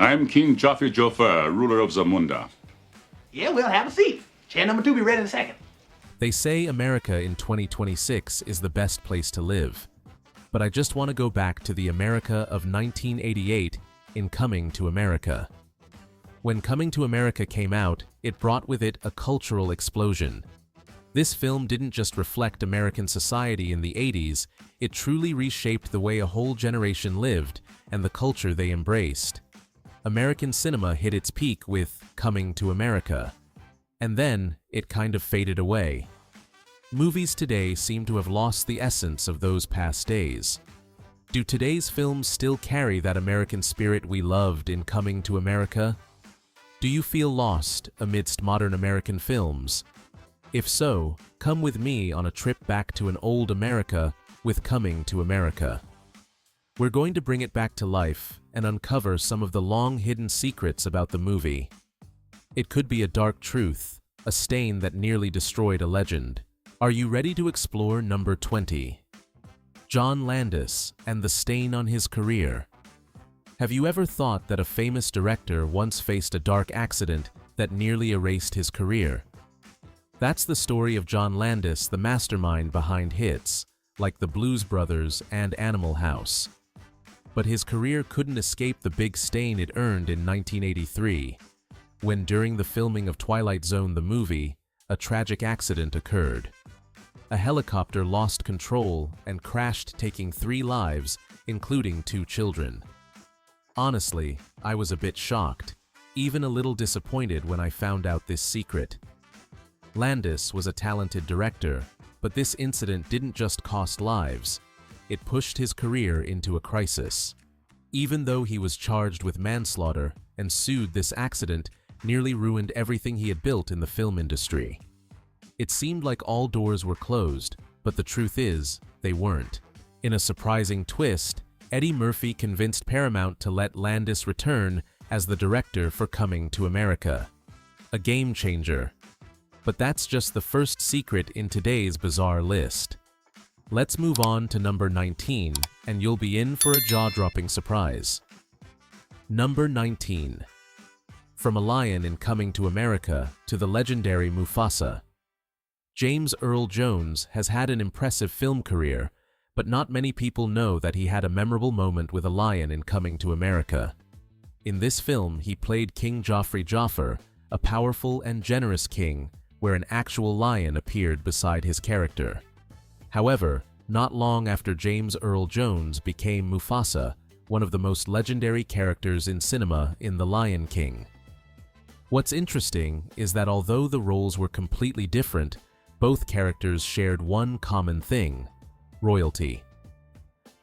I'm King Joffrey Joffre, ruler of Zamunda. Yeah, we'll have a seat. Chair number 2 be ready in a second. They say America in 2026 is the best place to live. But I just want to go back to the America of 1988 in Coming to America. When Coming to America came out, it brought with it a cultural explosion. This film didn't just reflect American society in the 80s, it truly reshaped the way a whole generation lived and the culture they embraced. American cinema hit its peak with Coming to America. And then, it kind of faded away. Movies today seem to have lost the essence of those past days. Do today's films still carry that American spirit we loved in Coming to America? Do you feel lost amidst modern American films? If so, come with me on a trip back to an old America with Coming to America. We're going to bring it back to life and uncover some of the long-hidden secrets about the movie. It could be a dark truth, a stain that nearly destroyed a legend. Are you ready to explore number 20? John Landis and the stain on his career. Have you ever thought that a famous director once faced a dark accident that nearly erased his career? That's the story of John Landis, the mastermind behind hits like The Blues Brothers and Animal House. But his career couldn't escape the big stain it earned in 1983, when during the filming of Twilight Zone the movie, a tragic accident occurred. A helicopter lost control and crashed, taking 3 lives, including 2 children. Honestly, I was a bit shocked, even a little disappointed when I found out this secret. Landis was a talented director, but this incident didn't just cost lives, it pushed his career into a crisis. Even though he was charged with manslaughter and sued, this accident nearly ruined everything he had built in the film industry. It seemed like all doors were closed, but the truth is, they weren't. In a surprising twist, Eddie Murphy convinced Paramount to let Landis return as the director for Coming to America. A game changer. But that's just the first secret in today's bizarre list. Let's move on to number 19, and you'll be in for a jaw-dropping surprise. Number 19. From a lion in Coming to America to the legendary Mufasa. James Earl Jones has had an impressive film career, but not many people know that he had a memorable moment with a lion in Coming to America. In this film, he played King Joffrey Joffre, a powerful and generous king, where an actual lion appeared beside his character. However, not long after James Earl Jones became Mufasa, one of the most legendary characters in cinema in The Lion King. What's interesting is that although the roles were completely different, both characters shared one common thing: royalty.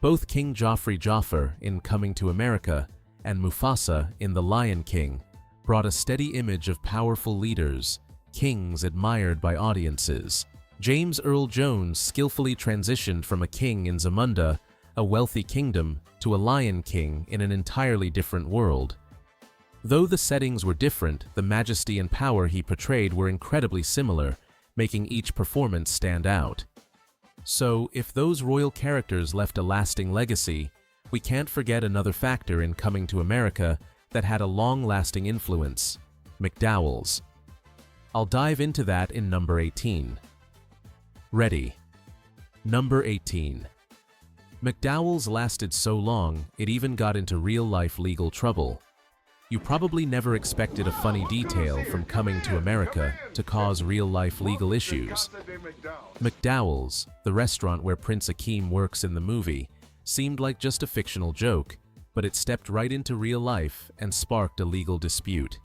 Both King Joffrey Joffre in Coming to America and Mufasa in The Lion King brought a steady image of powerful leaders, kings admired by audiences. James Earl Jones skillfully transitioned from a king in Zamunda, a wealthy kingdom, to a lion king in an entirely different world. Though the settings were different, the majesty and power he portrayed were incredibly similar, making each performance stand out. So, if those royal characters left a lasting legacy, we can't forget another factor in Coming to America that had a long-lasting influence: McDowell's. I'll dive into that in number 18. Ready. Number 18. McDowell's lasted so long, it even got into real-life legal trouble. You probably never expected a funny detail from Coming to America to cause real-life legal issues. McDowell's, the restaurant where Prince Akeem works in the movie, seemed like just a fictional joke, but it stepped right into real life and sparked a legal dispute.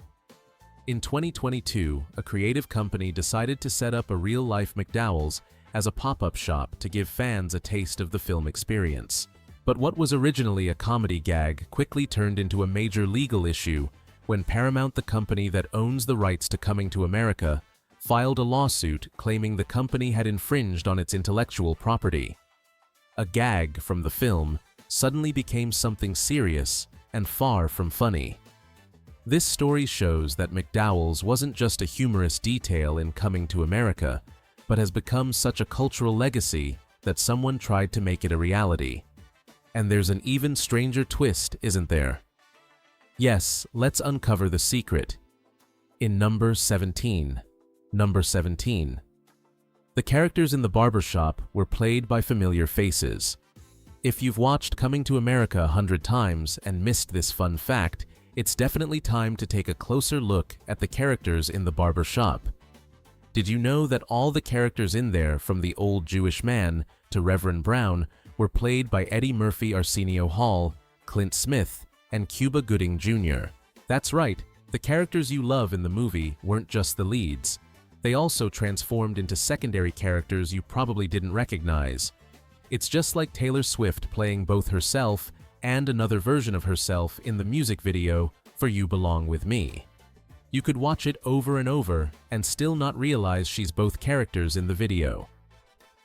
In 2022, a creative company decided to set up a real-life McDowell's as a pop-up shop to give fans a taste of the film experience. But what was originally a comedy gag quickly turned into a major legal issue when Paramount, the company that owns the rights to Coming to America, filed a lawsuit claiming the company had infringed on its intellectual property. A gag from the film suddenly became something serious and far from funny. This story shows that McDowell's wasn't just a humorous detail in Coming to America, but has become such a cultural legacy that someone tried to make it a reality. And there's an even stranger twist, isn't there? Yes, let's uncover the secret. In number 17. Number 17. The characters in the barbershop were played by familiar faces. If you've watched Coming to America 100 times and missed this fun fact, it's definitely time to take a closer look at the characters in the barbershop. Did you know that all the characters in there, from the old Jewish man to Reverend Brown, were played by Eddie Murphy, Arsenio Hall, Clint Smith, and Cuba Gooding Jr.? That's right, the characters you love in the movie weren't just the leads. They also transformed into secondary characters you probably didn't recognize. It's just like Taylor Swift playing both herself and another version of herself in the music video for You Belong With Me. You could watch it over and over and still not realize she's both characters in the video.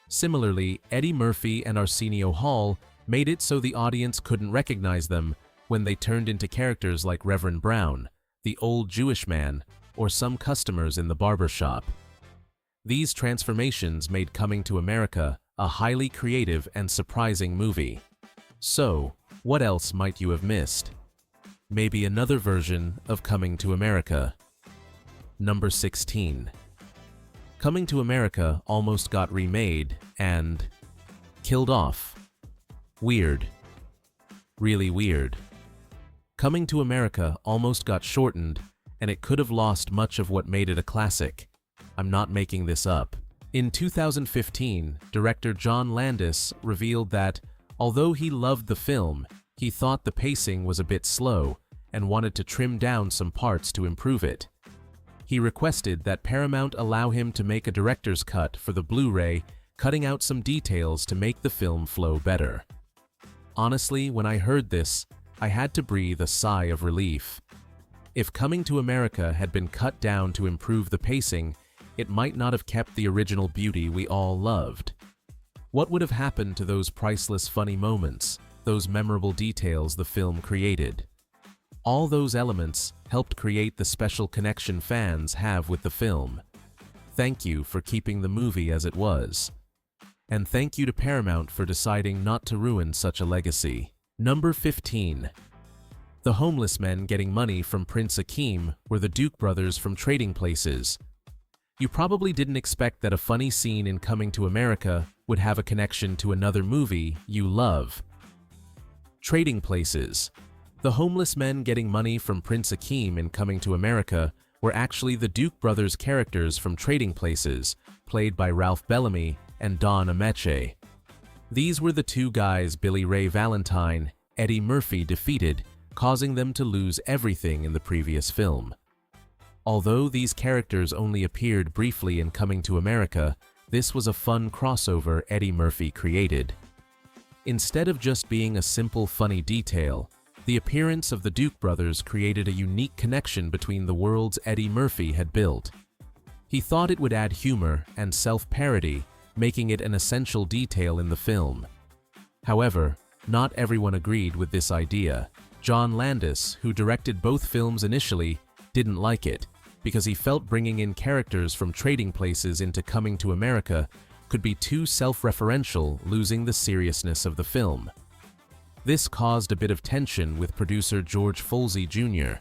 Similarly, Eddie Murphy and Arsenio Hall made it so the audience couldn't recognize them when they turned into characters like Reverend Brown, the old Jewish man, or some customers in the barbershop. These transformations made Coming to America a highly creative and surprising movie. So, what else might you have missed? Maybe another version of Coming to America. Number 16. Coming to America almost got remade and killed off. Weird. Really weird. Coming to America almost got shortened, and it could have lost much of what made it a classic. I'm not making this up. In 2015, director John Landis revealed that, although he loved the film, he thought the pacing was a bit slow and wanted to trim down some parts to improve it. He requested that Paramount allow him to make a director's cut for the Blu-ray, cutting out some details to make the film flow better. Honestly, when I heard this, I had to breathe a sigh of relief. If Coming to America had been cut down to improve the pacing, it might not have kept the original beauty we all loved. What would have happened to those priceless funny moments, those memorable details the film created? All those elements helped create the special connection fans have with the film. Thank you for keeping the movie as it was. And thank you to Paramount for deciding not to ruin such a legacy. Number 15. The homeless men getting money from Prince Akeem were the Duke brothers from Trading Places. You probably didn't expect that a funny scene in Coming to America would have a connection to another movie you love. Trading Places. The homeless men getting money from Prince Akeem in Coming to America were actually the Duke brothers' characters from Trading Places, played by Ralph Bellamy and Don Ameche. These were the two guys Billy Ray Valentine, Eddie Murphy defeated, causing them to lose everything in the previous film. Although these characters only appeared briefly in Coming to America, this was a fun crossover Eddie Murphy created. Instead of just being a simple funny detail, the appearance of the Duke brothers created a unique connection between the worlds Eddie Murphy had built. He thought it would add humor and self-parody, making it an essential detail in the film. However, not everyone agreed with this idea. John Landis, who directed both films initially, didn't like it, because he felt bringing in characters from Trading Places into Coming to America could be too self-referential, losing the seriousness of the film. This caused a bit of tension with producer George Folsey Jr.,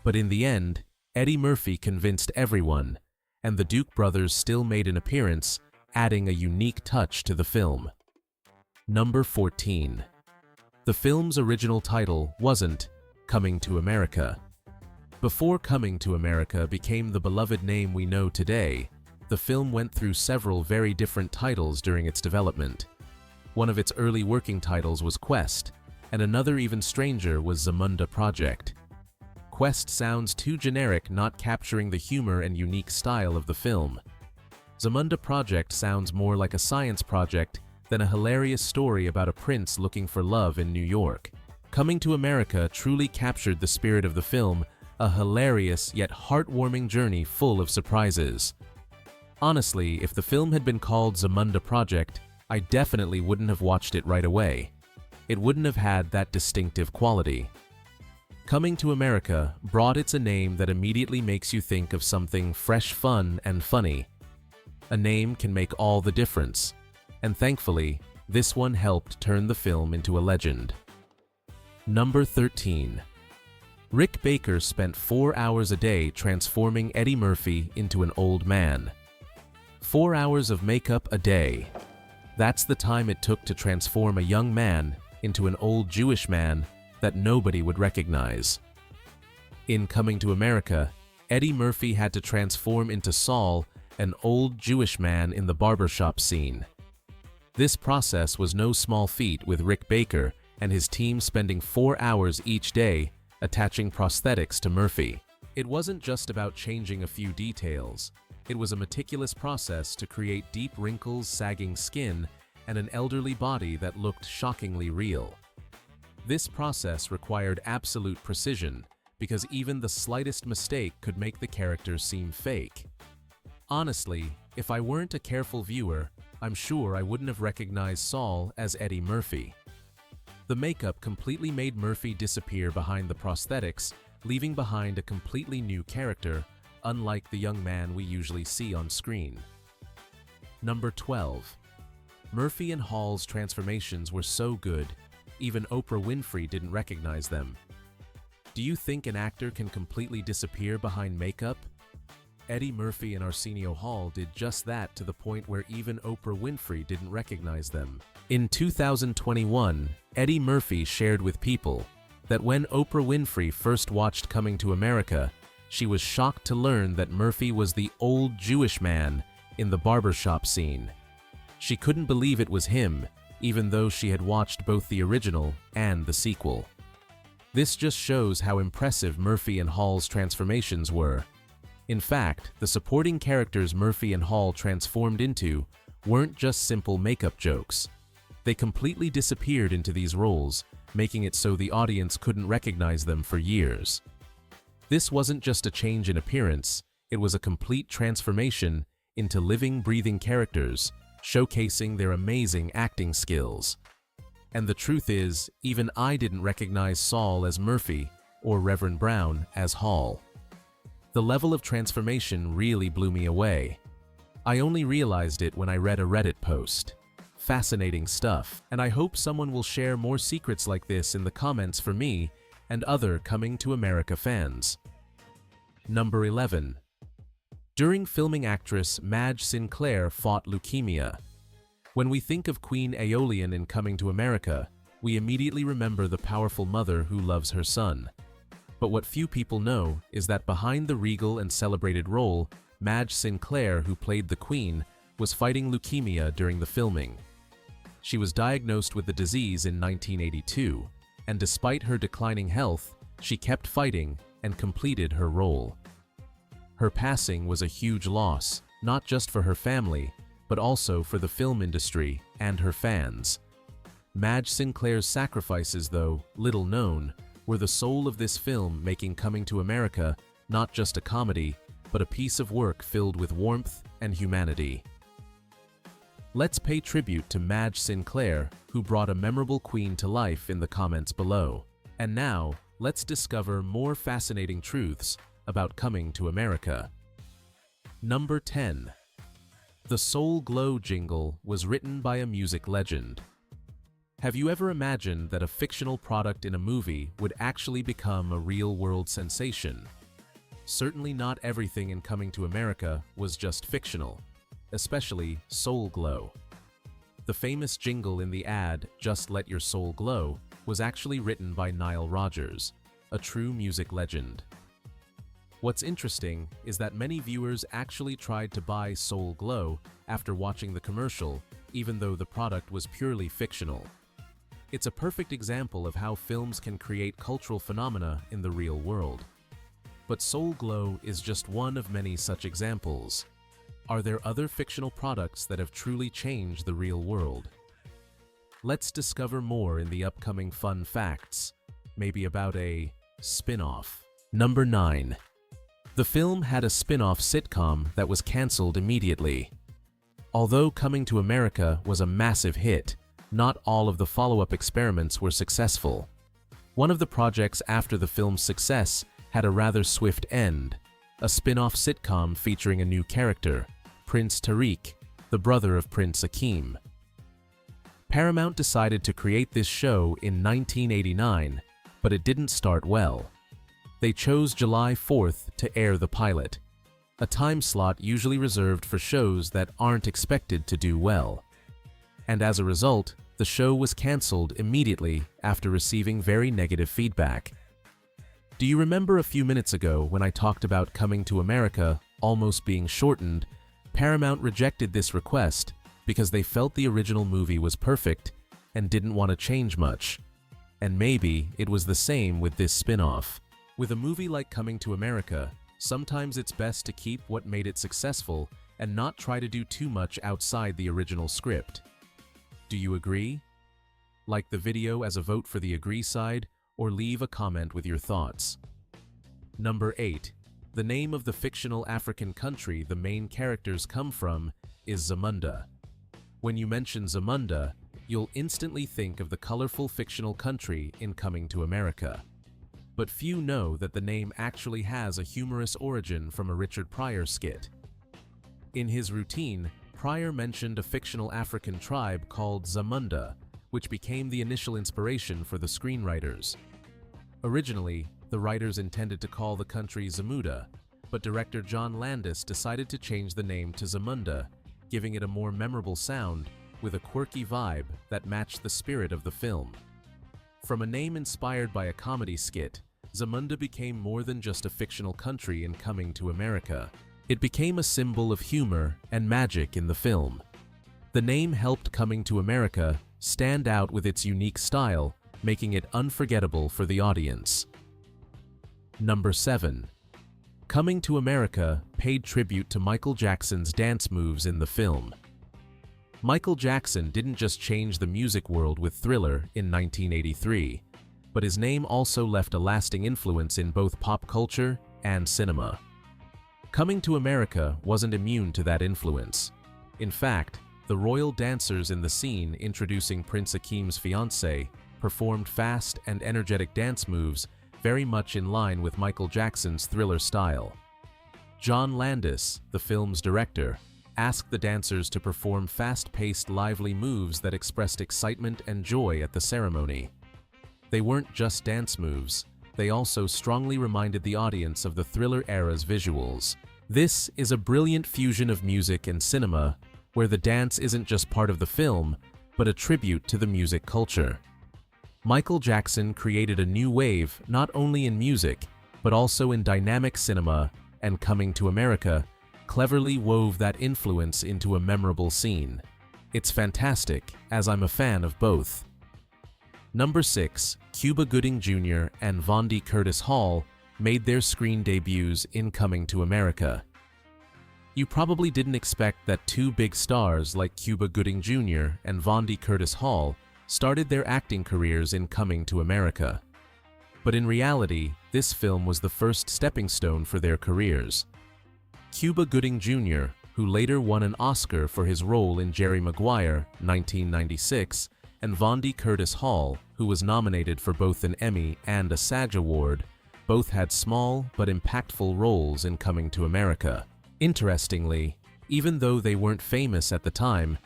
but in the end, Eddie Murphy convinced everyone, and the Duke brothers still made an appearance, adding a unique touch to the film. Number 14. The film's original title wasn't Coming to America. Before Coming to America became the beloved name we know today, the film went through several very different titles during its development. One of its early working titles was Quest, and another even stranger was Zamunda Project. Quest sounds too generic, not capturing the humor and unique style of the film. Zamunda Project sounds more like a science project than a hilarious story about a prince looking for love in New York. Coming to America truly captured the spirit of the film, a hilarious yet heartwarming journey full of surprises. Honestly, if the film had been called Zamunda Project, I definitely wouldn't have watched it right away. It wouldn't have had that distinctive quality. Coming to America brought it a name that immediately makes you think of something fresh, fun, and funny. A name can make all the difference, and thankfully, this one helped turn the film into a legend. Number 13. Rick Baker spent 4 hours a day transforming Eddie Murphy into an old man. 4 hours of makeup a day. That's the time it took to transform a young man into an old Jewish man that nobody would recognize. In Coming to America, Eddie Murphy had to transform into Saul, an old Jewish man in the barbershop scene. This process was no small feat, with Rick Baker and his team spending 4 hours each day attaching prosthetics to Murphy. It wasn't just about changing a few details. It was a meticulous process to create deep wrinkles, sagging skin, and an elderly body that looked shockingly real. This process required absolute precision, because even the slightest mistake could make the character seem fake. Honestly, if I weren't a careful viewer, I'm sure I wouldn't have recognized Saul as Eddie Murphy. The makeup completely made Murphy disappear behind the prosthetics, leaving behind a completely new character, unlike the young man we usually see on screen. Number 12. Murphy and Hall's transformations were so good, even Oprah Winfrey didn't recognize them. Do you think an actor can completely disappear behind makeup? Eddie Murphy and Arsenio Hall did just that, to the point where even Oprah Winfrey didn't recognize them. In 2021, Eddie Murphy shared with People that when Oprah Winfrey first watched Coming to America, she was shocked to learn that Murphy was the old Jewish man in the barbershop scene. She couldn't believe it was him, even though she had watched both the original and the sequel. This just shows how impressive Murphy and Hall's transformations were. In fact, the supporting characters Murphy and Hall transformed into weren't just simple makeup jokes. They completely disappeared into these roles, making it so the audience couldn't recognize them for years. This wasn't just a change in appearance, it was a complete transformation into living, breathing characters, showcasing their amazing acting skills. And the truth is, even I didn't recognize Saul as Murphy or Reverend Brown as Hall. The level of transformation really blew me away. I only realized it when I read a Reddit post. Fascinating stuff, and I hope someone will share more secrets like this in the comments for me and other Coming to America fans. Number 11. During filming, actress Madge Sinclair fought leukemia. When we think of Queen Aeolian in Coming to America, we immediately remember the powerful mother who loves her son. But what few people know is that behind the regal and celebrated role, Madge Sinclair, who played the Queen, was fighting leukemia during the filming. She was diagnosed with the disease in 1982, and despite her declining health, she kept fighting and completed her role. Her passing was a huge loss, not just for her family, but also for the film industry and her fans. Madge Sinclair's sacrifices, though little known, were the soul of this film, making Coming to America not just a comedy, but a piece of work filled with warmth and humanity. Let's pay tribute to Madge Sinclair, who brought a memorable queen to life, in the comments below. And now, let's discover more fascinating truths about Coming to America. Number 10. The Soul Glow jingle was written by a music legend. Have you ever imagined that a fictional product in a movie would actually become a real-world sensation? Certainly not everything in Coming to America was just fictional, especially Soul Glow. The famous jingle in the ad, "Just Let Your Soul Glow," was actually written by Nile Rodgers, a true music legend. What's interesting is that many viewers actually tried to buy Soul Glow after watching the commercial, even though the product was purely fictional. It's a perfect example of how films can create cultural phenomena in the real world. But Soul Glow is just one of many such examples. Are there other fictional products that have truly changed the real world? Let's discover more in the upcoming fun facts, maybe about a spin-off. Number 9. The film had a spin-off sitcom that was cancelled immediately. Although Coming to America was a massive hit, not all of the follow-up experiments were successful. One of the projects after the film's success had a rather swift end, a spin-off sitcom featuring a new character, Prince Tariq, the brother of Prince Akeem. Paramount decided to create this show in 1989, but it didn't start well. They chose July 4th to air the pilot, a time slot usually reserved for shows that aren't expected to do well. And as a result, the show was canceled immediately after receiving very negative feedback. Do you remember a few minutes ago when I talked about Coming to America almost being shortened? Paramount rejected this request because they felt the original movie was perfect and didn't want to change much. And maybe it was the same with this spin-off. With a movie like Coming to America, sometimes it's best to keep what made it successful and not try to do too much outside the original script. Do you agree? Like the video as a vote for the agree side, or leave a comment with your thoughts. Number 8. The name of the fictional African country the main characters come from is Zamunda. When you mention Zamunda, you'll instantly think of the colorful fictional country in Coming to America. But few know that the name actually has a humorous origin from a Richard Pryor skit. In his routine, Pryor mentioned a fictional African tribe called Zamunda, which became the initial inspiration for the screenwriters. Originally, the writers intended to call the country Zamunda, but director John Landis decided to change the name to Zamunda, giving it a more memorable sound with a quirky vibe that matched the spirit of the film. From a name inspired by a comedy skit, Zamunda became more than just a fictional country in Coming to America. It became a symbol of humor and magic in the film. The name helped Coming to America stand out with its unique style, making it unforgettable for the audience. Number 7. Coming to America paid tribute to Michael Jackson's dance moves in the film. Michael Jackson didn't just change the music world with Thriller in 1983, but his name also left a lasting influence in both pop culture and cinema. Coming to America wasn't immune to that influence. In fact, the royal dancers in the scene introducing Prince Akeem's fiancée performed fast and energetic dance moves very much in line with Michael Jackson's Thriller style. John Landis, the film's director, asked the dancers to perform fast-paced, lively moves that expressed excitement and joy at the ceremony. They weren't just dance moves, they also strongly reminded the audience of the Thriller era's visuals. This is a brilliant fusion of music and cinema, where the dance isn't just part of the film, but a tribute to the music culture. Michael Jackson created a new wave not only in music, but also in dynamic cinema, and Coming to America cleverly wove that influence into a memorable scene. It's fantastic, as I'm a fan of both. Number 6. Cuba Gooding Jr. and Vondie Curtis-Hall made their screen debuts in Coming to America. You probably didn't expect that two big stars like Cuba Gooding Jr. and Vondie Curtis-Hall started their acting careers in Coming to America. But in reality, this film was the first stepping stone for their careers. Cuba Gooding Jr., who later won an Oscar for his role in Jerry Maguire, 1996, and Vondie Curtis-Hall, who was nominated for both an Emmy and a SAG Award, both had small but impactful roles in Coming to America. Interestingly, even though they weren't famous at the time,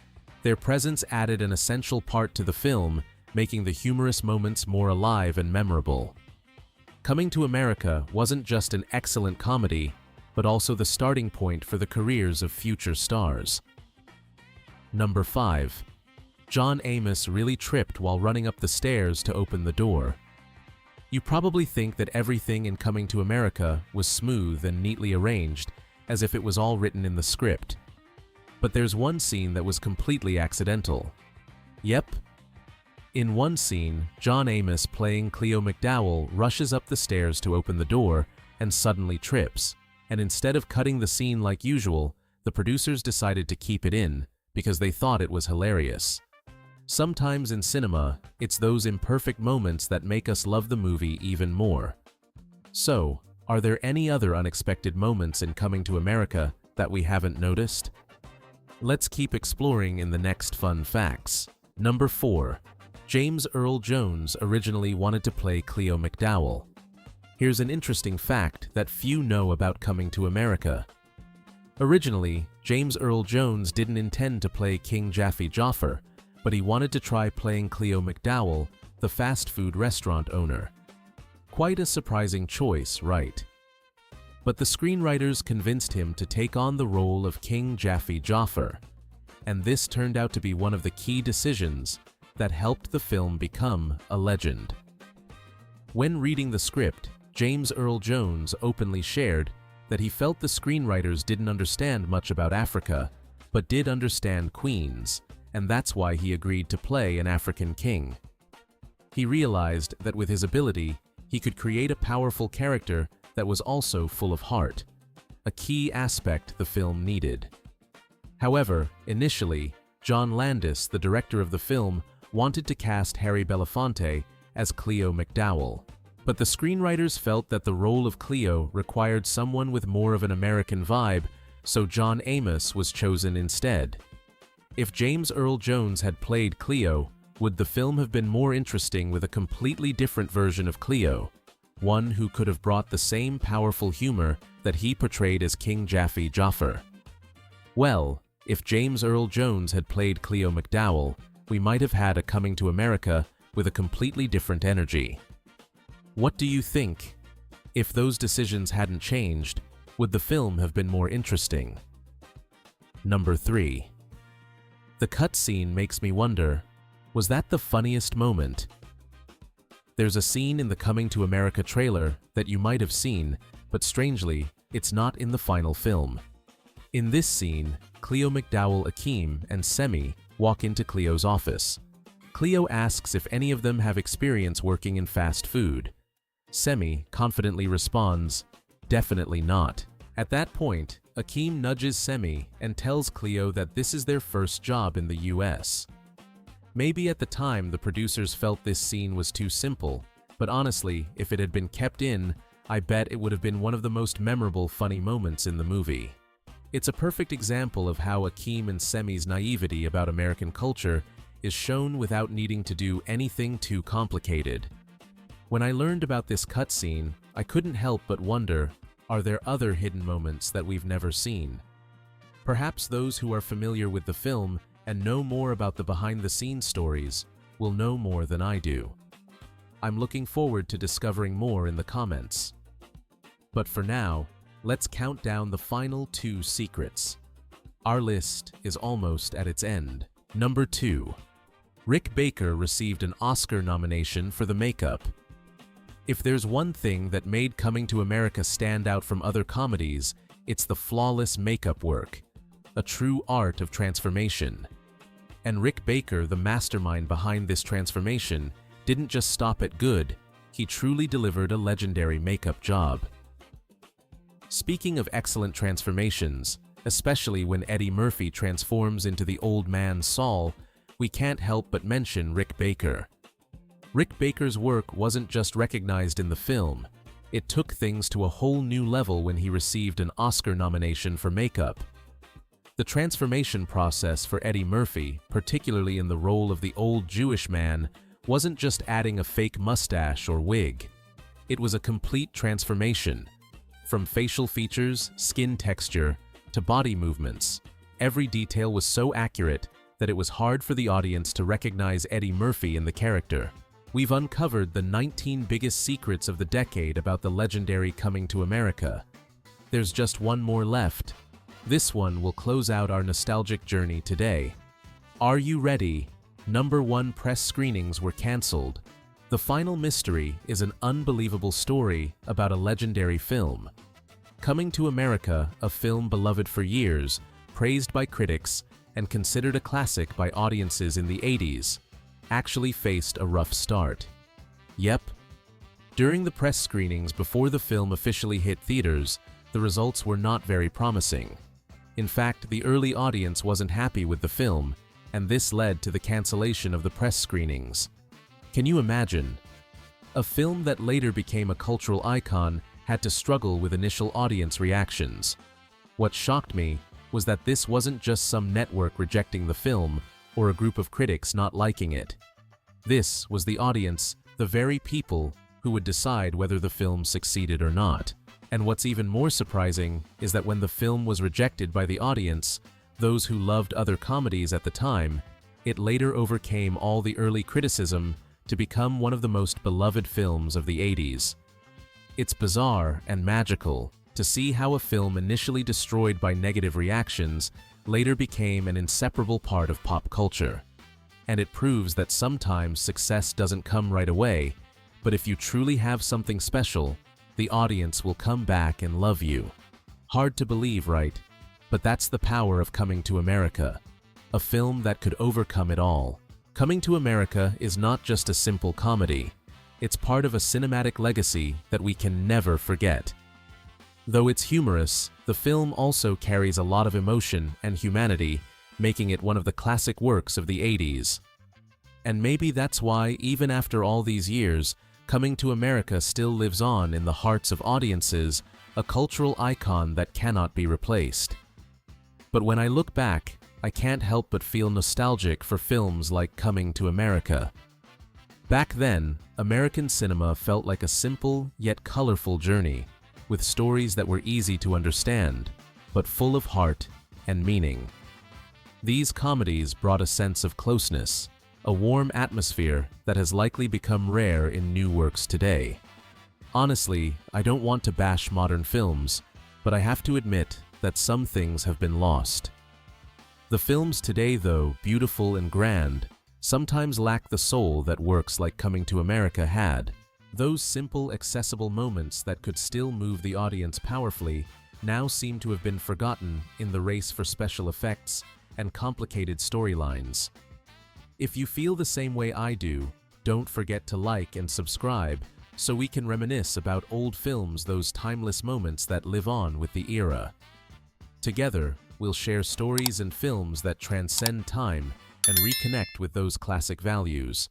their presence added an essential part to the film, making the humorous moments more alive and memorable. Coming to America wasn't just an excellent comedy, but also the starting point for the careers of future stars. Number 5. John Amos really tripped while running up the stairs to open the door. You probably think that everything in Coming to America was smooth and neatly arranged, as if it was all written in the script. But there's one scene that was completely accidental. Yep. In one scene, John Amos playing Cleo McDowell rushes up the stairs to open the door and suddenly trips, and instead of cutting the scene like usual, the producers decided to keep it in because they thought it was hilarious. Sometimes in cinema, it's those imperfect moments that make us love the movie even more. So, are there any other unexpected moments in Coming to America that we haven't noticed? Let's keep exploring in the next fun facts. Number 4. James Earl Jones originally wanted to play Cleo McDowell. Here's an interesting fact that few know about Coming to America. Originally, James Earl Jones didn't intend to play King Jaffe Joffer, but he wanted to try playing Cleo McDowell, the fast food restaurant owner. Quite a surprising choice, right? But the screenwriters convinced him to take on the role of King Jaffe Joffer, and this turned out to be one of the key decisions that helped the film become a legend. When reading the script, James Earl Jones openly shared that he felt the screenwriters didn't understand much about Africa, but did understand queens, and that's why he agreed to play an African king. He realized that with his ability, he could create a powerful character that was also full of heart, a key aspect the film needed. However, initially, John Landis, the director of the film, wanted to cast Harry Belafonte as Cleo McDowell, but the screenwriters felt that the role of Cleo required someone with more of an American vibe, so John Amos was chosen instead. If James Earl Jones had played Cleo, would the film have been more interesting with a completely different version of Cleo, one who could have brought the same powerful humor that he portrayed as King Jaffe Joffer? Well, if James Earl Jones had played Cleo McDowell, we might have had a Coming to America with a completely different energy. What do you think? If those decisions hadn't changed, would the film have been more interesting? Number 3. The cutscene makes me wonder, was that the funniest moment? There's a scene in the Coming to America trailer that you might have seen, but strangely, it's not in the final film. In this scene, Cleo McDowell Akeem and Semi walk into Cleo's office. Cleo asks if any of them have experience working in fast food. Semi confidently responds, "Definitely not." At that point, Akeem nudges Semi and tells Cleo that this is their first job in the US. Maybe at the time the producers felt this scene was too simple, but honestly, if it had been kept in, I bet it would have been one of the most memorable funny moments in the movie. It's a perfect example of how Akeem and Semi's naivety about American culture is shown without needing to do anything too complicated. When I learned about this cutscene, I couldn't help but wonder, are there other hidden moments that we've never seen? Perhaps those who are familiar with the film and know more about the behind-the-scenes stories will know more than I do. I'm looking forward to discovering more in the comments. But for now, let's count down the final 2 secrets. Our list is almost at its end. Number 2. Rick Baker received an Oscar nomination for the makeup. If there's one thing that made Coming to America stand out from other comedies, it's the flawless makeup work, a true art of transformation. And Rick Baker, the mastermind behind this transformation, didn't just stop at good, he truly delivered a legendary makeup job. Speaking of excellent transformations, especially when Eddie Murphy transforms into the old man Saul, we can't help but mention Rick Baker. Rick Baker's work wasn't just recognized in the film, it took things to a whole new level when he received an Oscar nomination for makeup. The transformation process for Eddie Murphy, particularly in the role of the old Jewish man, wasn't just adding a fake mustache or wig. It was a complete transformation. From facial features, skin texture, to body movements, every detail was so accurate that it was hard for the audience to recognize Eddie Murphy in the character. We've uncovered the 19 biggest secrets of the decade about the legendary Coming to America. There's just one more left. This one will close out our nostalgic journey today. Are you ready? Number 1 press screenings were cancelled. The final mystery is an unbelievable story about a legendary film. Coming to America, a film beloved for years, praised by critics, and considered a classic by audiences in the 80s, actually faced a rough start. Yep. During the press screenings before the film officially hit theaters, the results were not very promising. In fact, the early audience wasn't happy with the film, and this led to the cancellation of the press screenings. Can you imagine? A film that later became a cultural icon had to struggle with initial audience reactions. What shocked me was that this wasn't just some network rejecting the film or a group of critics not liking it. This was the audience, the very people who would decide whether the film succeeded or not. And what's even more surprising is that when the film was rejected by the audience, those who loved other comedies at the time, it later overcame all the early criticism to become one of the most beloved films of the 80s. It's bizarre and magical to see how a film initially destroyed by negative reactions later became an inseparable part of pop culture. And it proves that sometimes success doesn't come right away, but if you truly have something special, the audience will come back and love you. Hard to believe, right? But that's the power of Coming to America, a film that could overcome it all. Coming to America is not just a simple comedy. It's part of a cinematic legacy that we can never forget. Though it's humorous, the film also carries a lot of emotion and humanity, making it one of the classic works of the 80s. And maybe that's why, even after all these years, Coming to America still lives on in the hearts of audiences, a cultural icon that cannot be replaced. But when I look back, I can't help but feel nostalgic for films like Coming to America. Back then, American cinema felt like a simple yet colorful journey, with stories that were easy to understand, but full of heart and meaning. These comedies brought a sense of closeness, a warm atmosphere that has likely become rare in new works today. Honestly, I don't want to bash modern films, but I have to admit that some things have been lost. The films today, though beautiful and grand, sometimes lack the soul that works like Coming to America had. Those simple, accessible moments that could still move the audience powerfully now seem to have been forgotten in the race for special effects and complicated storylines. If you feel the same way I do, don't forget to like and subscribe so we can reminisce about old films, those timeless moments that live on with the era. Together, we'll share stories and films that transcend time and reconnect with those classic values.